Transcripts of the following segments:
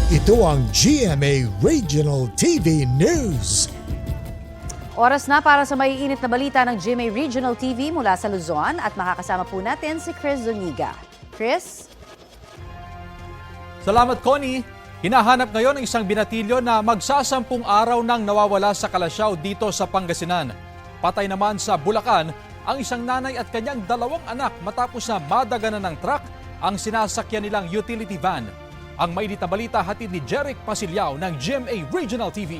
Ito ang GMA Regional TV News. Oras na para sa maiinit na balita ng GMA Regional TV mula sa Luzon at makakasama po natin si Chris Zuniga. Chris? Salamat, Connie. Hinahanap ngayon ang isang binatilyo na magsasampung araw nang nawawala sa Kalasyaw dito sa Pangasinan. Patay naman sa Bulacan ang isang nanay at kanyang 2 anak matapos na madaganan ng truck ang sinasakyan nilang utility van. Ang mainit na balita hatid ni Jeric Pasilyao ng GMA Regional TV.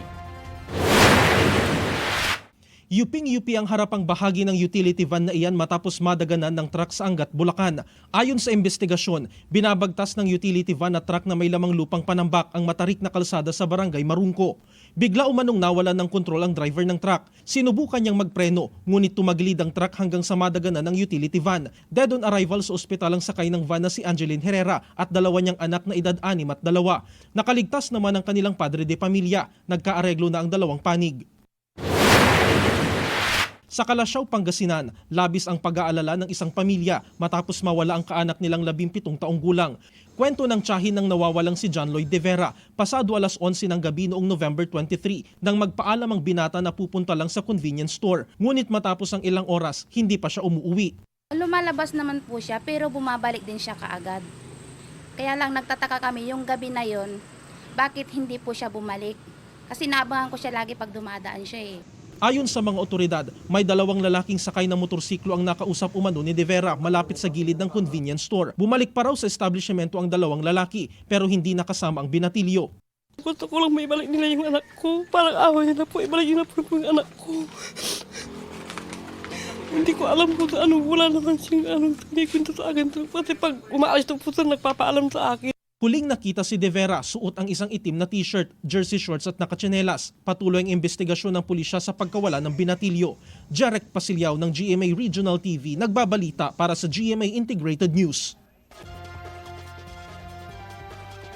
Yuping-yupi ang harapang bahagi ng utility van na iyan matapos madaganan ng truck sa Angat, Bulacan. Ayon sa investigasyon, binabagtas ng utility van na truck na may lamang lupang panambak ang matarik na kalsada sa barangay Marungko. Bigla umanong nawalan ng kontrol ang driver ng truck. Sinubukan niyang magpreno, ngunit tumaglid ang truck hanggang sa madaganan ng utility van. Dead on arrival sa ospital ang sakay ng van na si Angeline Herrera at 2 niyang anak na edad 6 at 2. Nakaligtas naman ang kanilang padre de pamilya. Nagkaareglo na ang 2 panig. Sa Kalasyaw, Pangasinan, labis ang pag-aalala ng isang pamilya matapos mawala ang kaanak nilang 17 taong gulang. Kwento ng tiyahin ng nawawalang si John Lloyd de Vera, pasado 11:00 ng gabi noong November 23 nang magpaalam ang binata na pupunta lang sa convenience store. Ngunit matapos ang ilang oras, hindi pa siya umuwi. Lumalabas naman po siya pero bumabalik din siya kaagad. Kaya lang nagtataka kami yung gabi na yon, bakit hindi po siya bumalik? Kasi naabangan ko siya lagi pag dumadaan siya eh. Ayon sa mga otoridad, may 2 lalaking sakay na motorsiklo ang nakausap umano ni De Vera malapit sa gilid ng convenience store. Bumalik pa raw sa establishmento ang 2 lalaki pero hindi nakasama ang binatilyo. Gusto ko lang maibalik nila yung anak ko. Parang away na po, ibalik nila po yung anak ko. Hindi ko alam po sa ano, wala naman siyang hindi kwento sa akin. Pati pag umaalis na po sir, nagpapaalam sa akin. Huling nakita si De Vera, suot ang isang itim na t-shirt, jersey shorts at nakatsinelas. Patuloy ang investigasyon ng pulisya sa pagkawala ng binatilyo. Jeric Pasilyao ng GMA Regional TV, nagbabalita para sa GMA Integrated News.